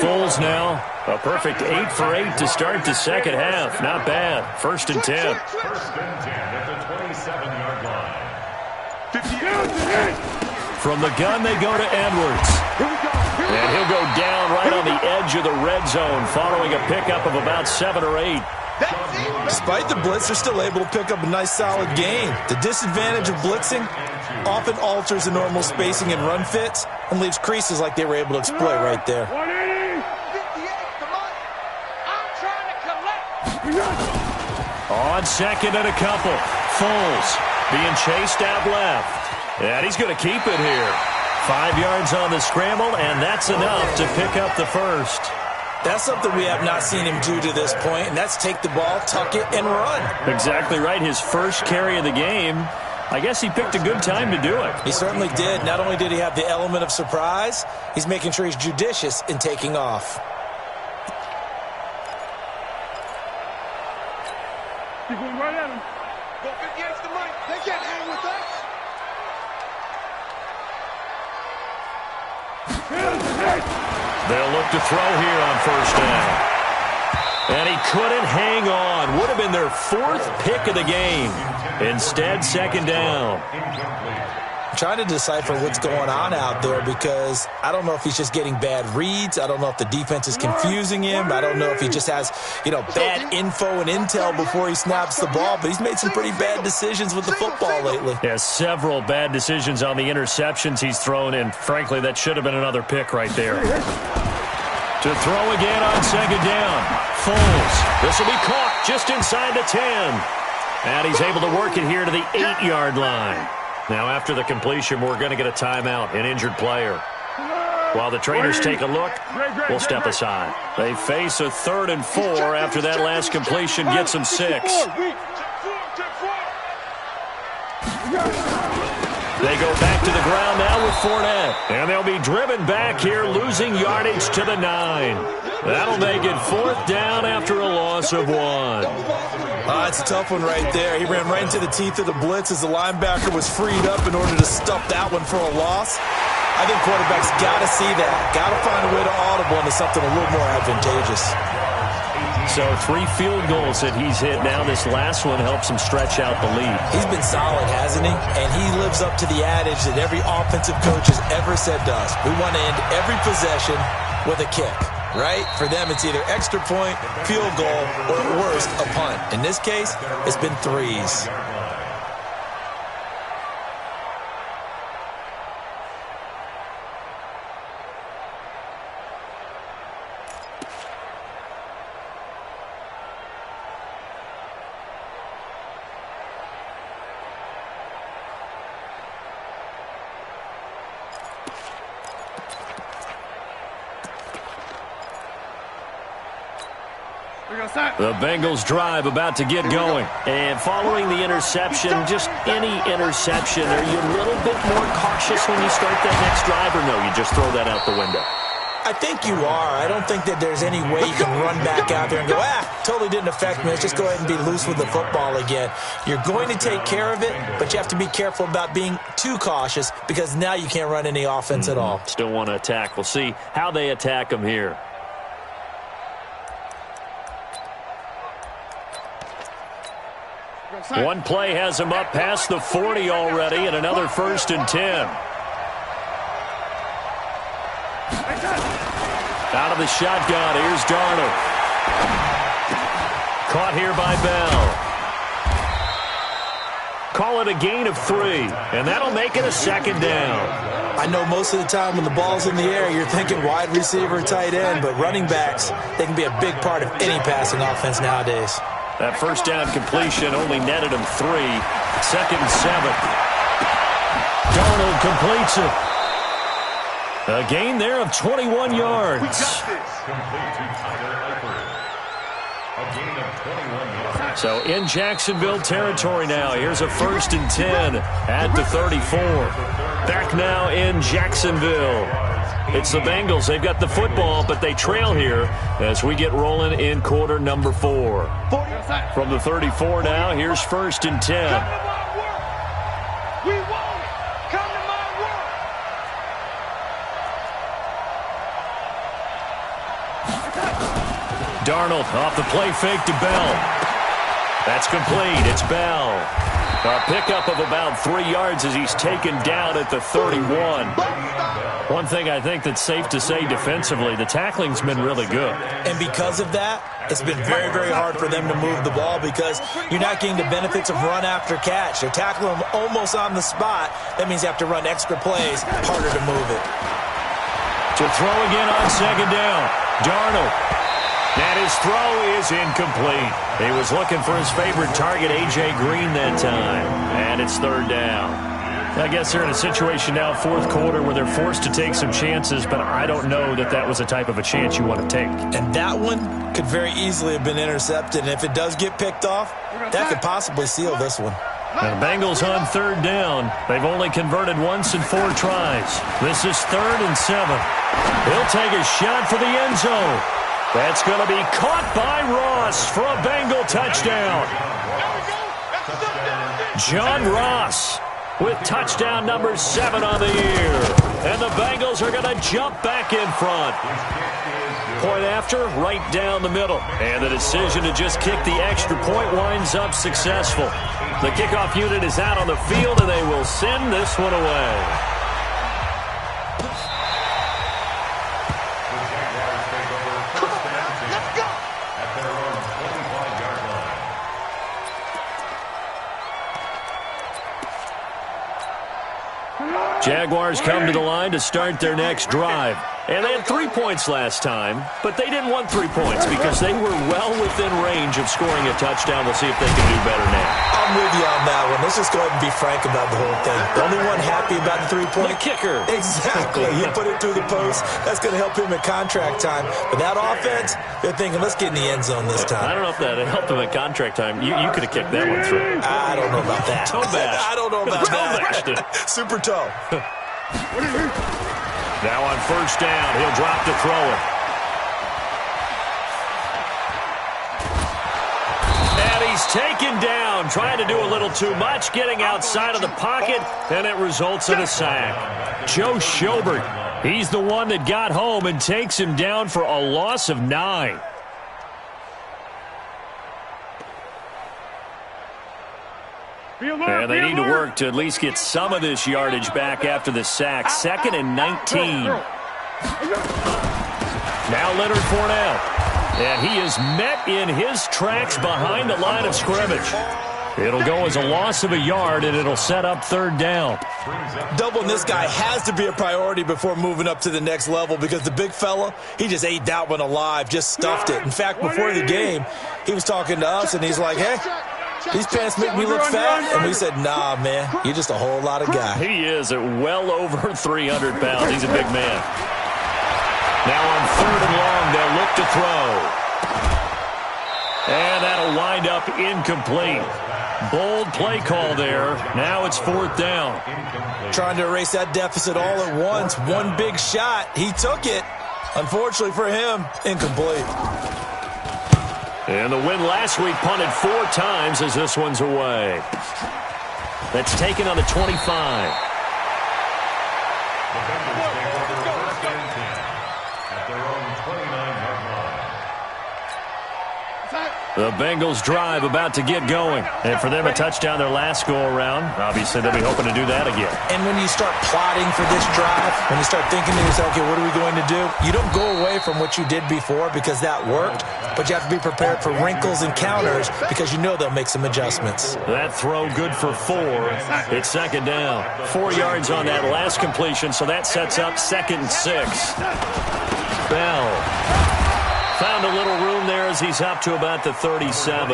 Speaker 1: Foles now, a perfect 8 for 8 to start the second half. Not bad. 1st and 10.
Speaker 5: 1st and 10 at the 27-yard line.
Speaker 3: 58.
Speaker 1: From the gun, they go to Edwards. And he'll go down right on the edge of the red zone following a pickup of about 7 or 8.
Speaker 2: Despite the blitz, they're still able to pick up a nice solid gain. The disadvantage of blitzing often alters the normal spacing and run fits and leaves creases like they were able to exploit right there.
Speaker 4: 180.
Speaker 3: 58's the money. I'm trying to collect.
Speaker 1: On 2nd and a couple. Foles being chased out left. And he's going to keep it here. 5 yards on the scramble, and that's enough to pick up the first.
Speaker 2: That's something we have not seen him do to this point, and that's take the ball, tuck it, and run.
Speaker 1: Exactly right. His first carry of the game. I guess he picked a good time to do it.
Speaker 2: He certainly did. Not only did he have the element of surprise, he's making sure he's judicious in taking off.
Speaker 4: Keep going right at him.
Speaker 3: Go 58's the right. They can't hang with us.
Speaker 1: They'll look to throw here on first down. And he couldn't hang on. Would have been their 4th pick of the game. Instead, second down.
Speaker 2: I'm trying to decipher what's going on out there because I don't know if he's just getting bad reads. I don't know if the defense is confusing him. I don't know if he just has, bad info and intel before he snaps the ball. But he's made some pretty bad decisions with the football lately.
Speaker 1: Yeah, several bad decisions on the interceptions he's thrown, and frankly, that should have been another pick right there. To throw again on second down. Foles. This will be caught just inside the 10. And he's able to work it here to the 8-yard line. Now, after the completion, we're going to get a timeout, an injured player. While the trainers take a look, we'll step aside. They face a 3rd and 4 after that last completion gets them 6. They go back to the ground now with Fournette. And they'll be driven back here, losing yardage to the 9. That'll make it 4th down after a loss of 1.
Speaker 2: It's a tough one right there. He ran right into the teeth of the blitz as the linebacker was freed up in order to stuff that one for a loss. I think quarterbacks got to see that. Got to find a way to audible into something a little more advantageous.
Speaker 1: So 3 field goals that he's hit now. This last one helps him stretch out the lead.
Speaker 2: He's been solid, hasn't he? And he lives up to the adage that every offensive coach has ever said to us. We want to end every possession with a kick, right? For them, it's either extra point, field goal, or at worst, a punt. In this case, it's been 3s.
Speaker 1: The Bengals drive about to get going. And following the interception, just any interception, are you a little bit more cautious when you start that next drive, or no, you just throw that out the window?
Speaker 2: I think you are. I don't think that there's any way you can run back out there and go, totally didn't affect me. Let's just go ahead and be loose with the football again. You're going to take care of it, but you have to be careful about being too cautious because now you can't run any offense at all.
Speaker 1: Still want to attack. We'll see how they attack them here. One play has him up past the 40 already, and another 1st and 10. Out of the shotgun, here's Darnold. Caught here by Bell. Call it a gain of 3, and that'll make it a 2nd down.
Speaker 2: I know most of the time when the ball's in the air, you're thinking wide receiver, tight end, but running backs, they can be a big part of any passing offense nowadays.
Speaker 1: That first down completion only netted him 3. 2nd and 7. Darnold completes it. A gain there of 21 yards.
Speaker 5: We got this. Complete to Tyler Eifert. A gain of 21 yards.
Speaker 1: So in Jacksonville territory now. Here's a 1st and 10 at the 34. Back now in Jacksonville. It's the Bengals. They've got the football, but they trail here as we get rolling in quarter number 4. From the 34 now, here's 1st and 10.
Speaker 3: We want it. Come to my work.
Speaker 1: Darnold off the play fake to Bell. That's complete. It's Bell. A pickup of about 3 yards as he's taken down at the 31. One thing I think that's safe to say defensively, the tackling's been really good.
Speaker 2: And because of that, it's been very, very hard for them to move the ball because you're not getting the benefits of run after catch. They're tackling them almost on the spot. That means you have to run extra plays, harder to move it.
Speaker 1: To throw again on 2nd down. Darnold. And his throw is incomplete. He was looking for his favorite target, A.J. Green, that time. And it's 3rd down. I guess they're in a situation now, fourth quarter, where they're forced to take some chances, but I don't know that that was the type of a chance you want to take.
Speaker 2: And that one could very easily have been intercepted, and if it does get picked off, that could possibly seal this one.
Speaker 1: And the Bengals on third down. They've only converted once in 4 tries. This is 3rd and 7. He'll take a shot for the end zone. That's going to be caught by Ross for a Bengal touchdown. John Ross with touchdown number 7 on the year. And the Bengals are going to jump back in front. Point after, right down the middle. And the decision to just kick the extra point winds up successful. The kickoff unit is out on the field, and they will send this one away. Jaguars come to the line to start their next drive. And they had 3 points last time, but they didn't want 3 points because they were well within range of scoring a touchdown. We'll see if they can do better now.
Speaker 2: I'm with you on that one. Let's just go ahead and be frank about the whole thing. The only one happy about the 3-point?
Speaker 1: The kicker.
Speaker 2: Exactly. He put it through the post. That's going to help him at contract time. But that offense, they're thinking, let's get in the end zone this time.
Speaker 1: I don't know if that helped him at contract time. You could have kicked that one through.
Speaker 2: I don't know about that.
Speaker 1: Toe bash.
Speaker 2: I don't know about
Speaker 1: that.
Speaker 2: Super toe.
Speaker 1: Now on first down, he'll drop to throw it. And he's taken down, trying to do a little too much, getting outside of the pocket, and it results in a sack. Joe Schobert, he's the one that got home and takes him down for a loss of 9. And they need to work to at least get some of this yardage back after the sack. 2nd and 19. Now Leonard Fournette. And he is met in his tracks behind the line of scrimmage. It'll go as a loss of a yard, and it'll set up 3rd down.
Speaker 2: Doubling this guy has to be a priority before moving up to the next level because the big fella, he just ate that one alive, just stuffed it. In fact, before the game, he was talking to us, and he's like, hey, these pants make me look fat. And we said, nah, man, you're just a whole lot of guy.
Speaker 1: He is at well over 300 pounds. He's a big man. Now on 3rd and long, they'll look to throw. And that'll wind up incomplete. Bold play call there. Now it's 4th down.
Speaker 2: Trying to erase that deficit all at once. One big shot. He took it. Unfortunately for him, incomplete.
Speaker 1: And the win last week punted 4 times as this one's away. That's taken on the 25.
Speaker 5: The Bengals take over 1st and 10 at their own 29-yard line.
Speaker 1: The Bengals drive about to get going. And for them, a touchdown their last go-around. Obviously, they'll be hoping to do that again.
Speaker 2: And when you start plotting for this drive, when you start thinking to yourself, okay, what are we going to do? You don't go away from what you did before because that worked, but you have to be prepared for wrinkles and counters because you know they'll make some adjustments.
Speaker 1: That throw good for 4. It's 2nd down. 4 yards on that last completion, so that sets up 2nd and 6. Bell found a little room there as he's up to about the 37.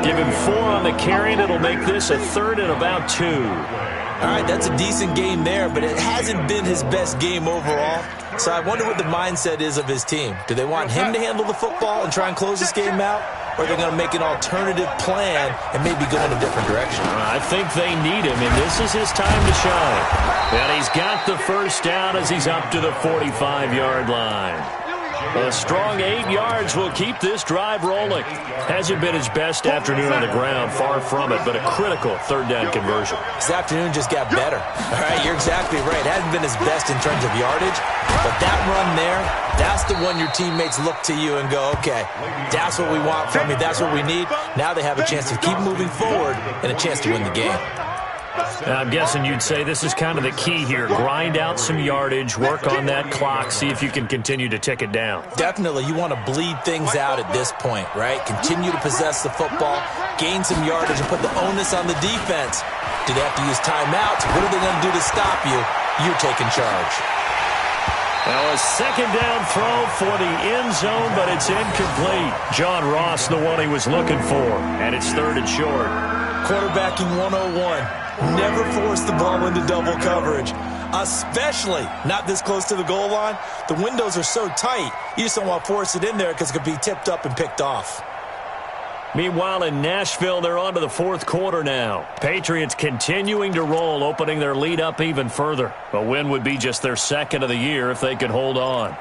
Speaker 1: Give him 4 on the carry, and it'll make this a 3rd and about 2.
Speaker 2: All right, that's a decent game there, but it hasn't been his best game overall. So I wonder what the mindset is of his team. Do they want him to handle the football and try and close this game out? Or are they going to make an alternative plan and maybe go in a different direction?
Speaker 1: I think they need him, and this is his time to shine. And he's got the first down as he's up to the 45-yard line. A strong 8 yards will keep this drive rolling. Hasn't been his best afternoon on the ground, far from it, but a critical 3rd down conversion.
Speaker 2: This afternoon just got better. All right, you're exactly right. Hasn't been his best in terms of yardage, but that run there, that's the one your teammates look to you and go, okay, that's what we want from you. That's what we need. Now they have a chance to keep moving forward and a chance to win the game.
Speaker 1: I'm guessing you'd say this is kind of the key here. Grind out some yardage, work on that clock, see if you can continue to tick it down.
Speaker 2: Definitely. You want to bleed things out at this point, right? Continue to possess the football, gain some yardage, and put the onus on the defense. Do they have to use timeouts? What are they going to do to stop you? You're taking charge.
Speaker 1: Now a 2nd down throw for the end zone, but it's incomplete. John Ross, the one he was looking for, and it's 3rd and short.
Speaker 2: Quarterbacking 101. Never force the ball into double coverage, especially not this close to the goal line. The windows are so tight, you just don't want to force it in there because it could be tipped up and picked off.
Speaker 1: Meanwhile, in Nashville, they're on to the fourth quarter now. Patriots continuing to roll, opening their lead up even further. A win would be just their second of the year if they could hold on.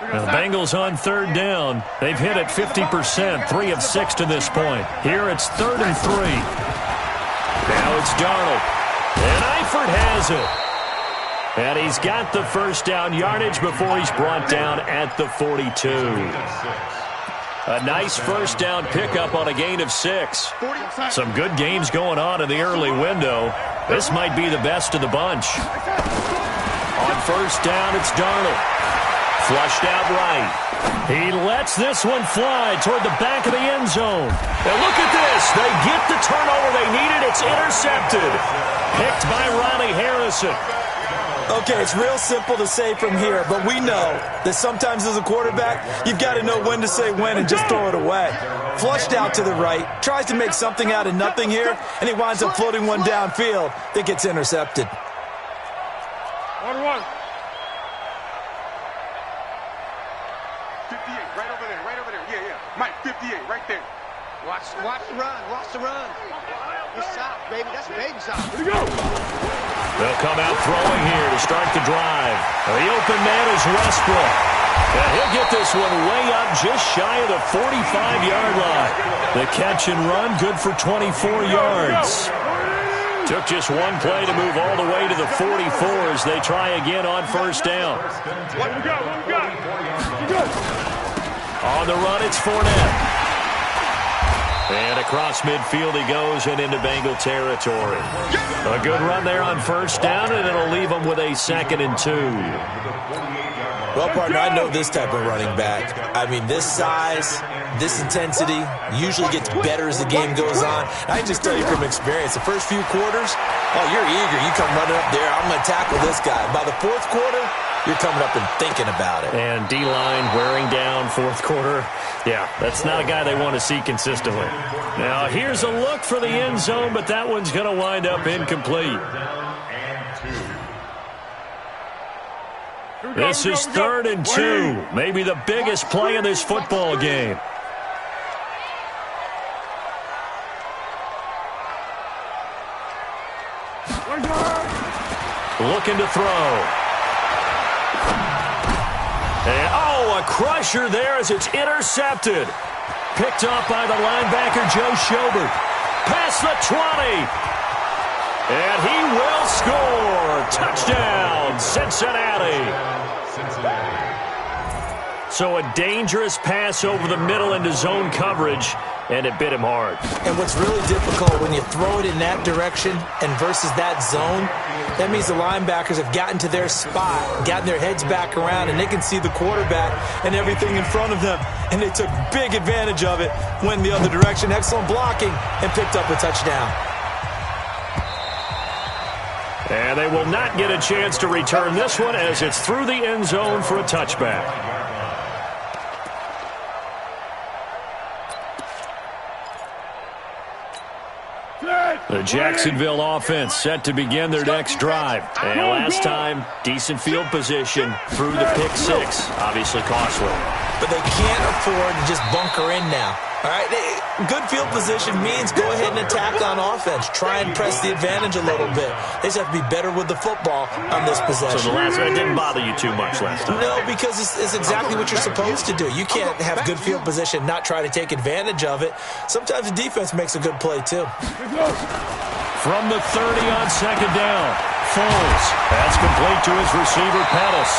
Speaker 1: The Bengals on third down. They've hit it 50%, 3 of 6 to this point. Here it's 3rd and 3. Now it's Darnold. And Eifert has it. And he's got the first down yardage before he's brought down at the 42. A nice first down pickup on a gain of 6. Some good games going on in the early window. This might be the best of the bunch. On first down, it's Darnold. Flushed out right. He lets this one fly toward the back of the end zone. And look at this. They get the turnover they needed. It's intercepted. Picked by Riley Harrison.
Speaker 2: Okay, it's real simple to say from here, but we know that sometimes as a quarterback, you've got to know when to say when and just throw it away. Flushed out to the right, tries to make something out of nothing here, and he winds up floating one downfield that gets intercepted.
Speaker 4: 1-1.
Speaker 3: 58, right over there. Yeah. Mike, 58, right there.
Speaker 6: Watch the run. It's soft, baby. That's baby soft.
Speaker 4: Here we go.
Speaker 1: They'll come out throwing here to start the drive. The open man is Westbrook. And he'll get this one way up just shy of the 45-yard line. The catch and run good for 24 yards. Took just one play to move all the way to the 44 as they try again on first down.
Speaker 4: What we got?
Speaker 1: On the run, it's Fournette. And across midfield he goes and into Bengal territory. A good run there on first down, and it'll leave him with a 2nd and 2.
Speaker 2: Well, partner, I know this type of running back. I mean, this size, this intensity usually gets better as the game goes on. I can just tell you from experience, the first few quarters, oh, you're eager. You come running up there, I'm going to tackle this guy. By the fourth quarter, you're coming up and thinking about it.
Speaker 1: And D-line wearing down fourth quarter. Yeah, that's not a guy they want to see consistently. Now, here's a look for the end zone, but that one's going to wind up incomplete. This is 3rd and 2. Maybe the biggest play of this football game. Looking to throw. And, a crusher there as it's intercepted. Picked up by the linebacker, Joe Schobert. Past the 20. And he will score. Touchdown, Cincinnati. So a dangerous pass over the middle into zone coverage, and it bit him hard.
Speaker 2: And what's really difficult when you throw it in that direction and versus that zone, that means the linebackers have gotten to their spot, gotten their heads back around, and they can see the quarterback and everything in front of them. And they took big advantage of it, went the other direction, excellent blocking, and picked up a touchdown.
Speaker 1: And they will not get a chance to return this one as it's through the end zone for a touchback. The Jacksonville offense set to begin their next drive. And last time, decent field position through the pick 6. Obviously costly.
Speaker 2: But they can't afford to just bunker in now. All right, good field position means go ahead and attack on offense. Try and press the advantage a little bit. They just have to be better with the football on this possession.
Speaker 1: So the last one didn't bother you too much last time?
Speaker 2: No, because it's exactly what you're supposed to do. You can't have good field position, not try to take advantage of it. Sometimes the defense makes a good play, too.
Speaker 1: From the 30 on second down, Foles. That's complete to his receiver, Pettis.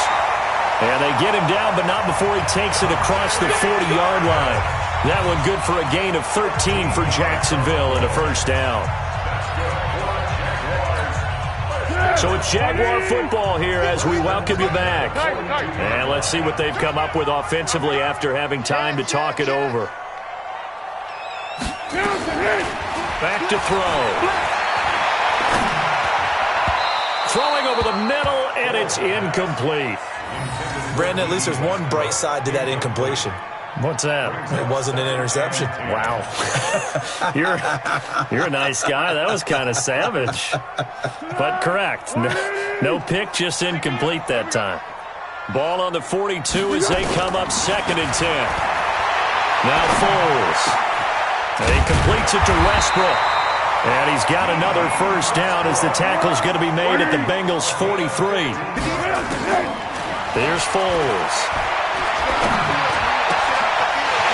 Speaker 1: And they get him down, but not before he takes it across the 40-yard line. That one good for a gain of 13 for Jacksonville and a first down. So it's Jaguar football here as we welcome you back. And let's see what they've come up with offensively after having time to talk it over. Back to throw. Throwing over the middle, and it's incomplete.
Speaker 2: Brandon, at least there's one bright side to that incompletion.
Speaker 1: What's that?
Speaker 2: It wasn't an interception.
Speaker 1: Wow. You're a nice guy. That was kind of savage. But correct. No pick, just incomplete that time. Ball on the 42 as they come up 2nd and 10. Now Foles. He completes it to Westbrook. And he's got another first down as the tackle's going to be made at the Bengals' 43. There's Foles.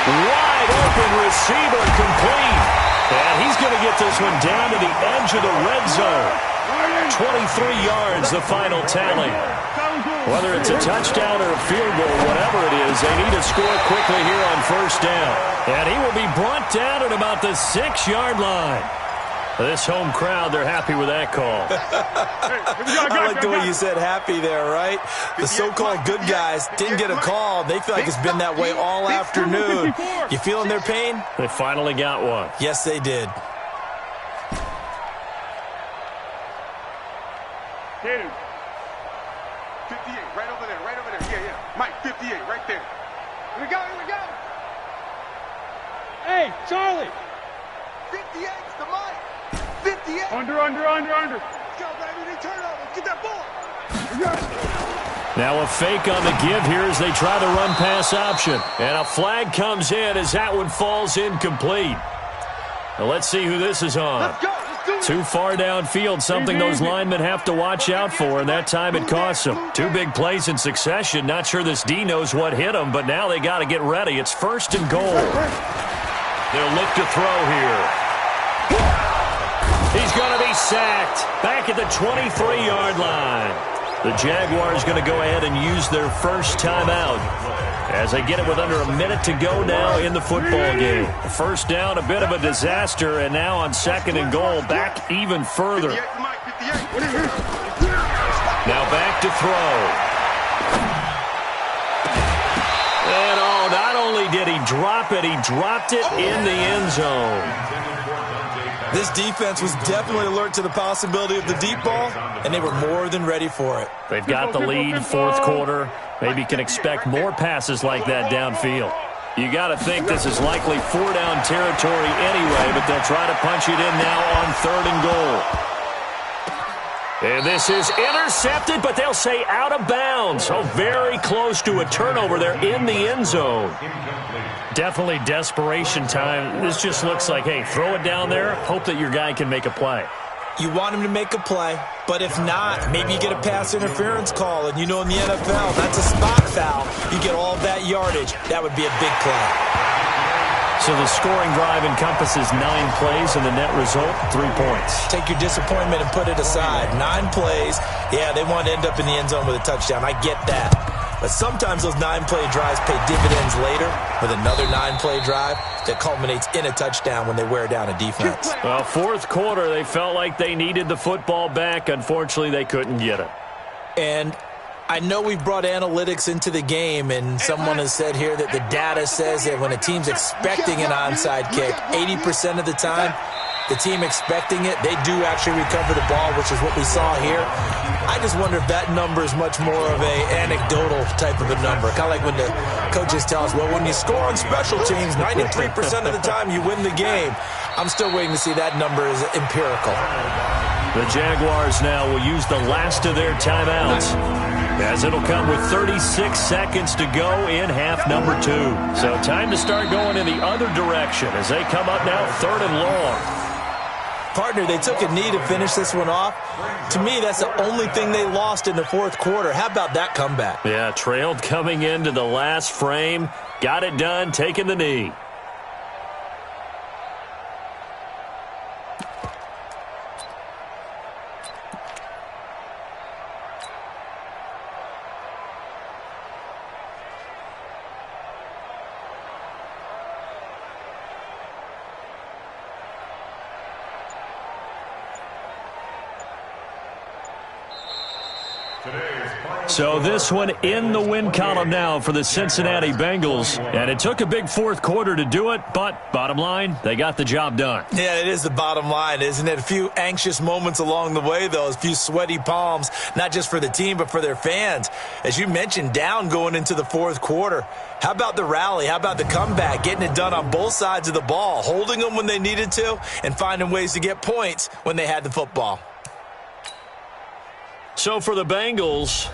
Speaker 1: Wide open receiver complete. And he's going to get this one down to the edge of the red zone. 23 yards, the final tally. Whether it's a touchdown or a field goal, whatever it is, they need to score quickly here on first down. And he will be brought down at about the 6-yard line. This home crowd, they're happy with that call.
Speaker 2: I like the way you said happy there, right? The so-called good guys didn't get a call. They feel like it's been that way all afternoon. You feeling their pain?
Speaker 1: They finally got one.
Speaker 2: Yes, they did.
Speaker 3: Hit him. 58, right over there, right over there. Yeah, yeah. Mike, 58, right there. Here we go, here we go.
Speaker 4: Hey, Charlie.
Speaker 6: 58's the Mike. 58.
Speaker 4: Under.
Speaker 6: Let's go, baby. They turn over. Get that ball.
Speaker 1: Now a fake on the give here as they try the run-pass option. And a flag comes in as that one falls incomplete. Now let's see who this is on.
Speaker 6: Let's go. Let's do it.
Speaker 1: Too far downfield, something those linemen have to watch out for, and that time it costs them. 2 big plays in succession. Not sure this D knows what hit them, but now they got to get ready. It's 1st and goal. They'll look to throw here. He's going to be sacked back at the 23-yard line. The Jaguars going to go ahead and use their first timeout as they get it with under a minute to go now in the football game. First down, a bit of a disaster, and now on 2nd and goal, back even further. Now back to throw. And not only did he drop it, he dropped it in the end zone.
Speaker 2: This defense was definitely alert to the possibility of the deep ball, and they were more than ready for it.
Speaker 1: They've got the lead, 4th quarter. Maybe can expect more passes like that downfield. You got to think this is likely 4-down territory anyway, but they'll try to punch it in now on 3rd and goal. And this is intercepted, but they'll say out of bounds. So very close to a turnover there in the end zone. Definitely desperation time. This just looks like, hey, throw it down there, hope that your guy can make a play.
Speaker 2: You want him to make a play, but if not, maybe you get a pass interference call, and you know in the NFL, that's a spot foul. You get all that yardage. That would be a big play.
Speaker 1: So the scoring drive encompasses 9 plays, and the net result, 3 points.
Speaker 2: Take your disappointment and put it aside. 9 plays. Yeah, they want to end up in the end zone with a touchdown. I get that. But sometimes those 9-play drives pay dividends later with another 9-play drive that culminates in a touchdown when they wear down a defense.
Speaker 1: Well, 4th quarter, they felt like they needed the football back. Unfortunately, they couldn't get it.
Speaker 2: And I know we brought analytics into the game, and someone has said here that the data says that when a team's expecting an onside kick, 80% of the time, the team expecting it, they do actually recover the ball, which is what we saw here. I just wonder if that number is much more of a anecdotal type of a number. Kind of like when the coaches tell us, well, when you score on special teams, 93% of the time you win the game. I'm still waiting to see that number is empirical.
Speaker 1: The Jaguars now will use the last of their timeouts, as it'll come with 36 seconds to go in half number 2. So time to start going in the other direction as they come up now 3rd and long.
Speaker 2: Partner, they took a knee to finish this one off. To me, that's the only thing they lost in the 4th quarter. How about that comeback?
Speaker 1: Yeah, trailed coming into the last frame. Got it done, taking the knee.
Speaker 5: Today's
Speaker 1: So this one in the win column now for the Cincinnati Bengals. And it took a big fourth quarter to do it, but bottom line, they got the job done.
Speaker 2: Yeah, it is the bottom line, isn't it? A few anxious moments along the way, though, a few sweaty palms, not just for the team, but for their fans. As you mentioned, down going into the fourth quarter. How about the rally? How about the comeback? Getting it done on both sides of the ball, holding them when they needed to, and finding ways to get points when they had the football.
Speaker 1: So for the Bengals,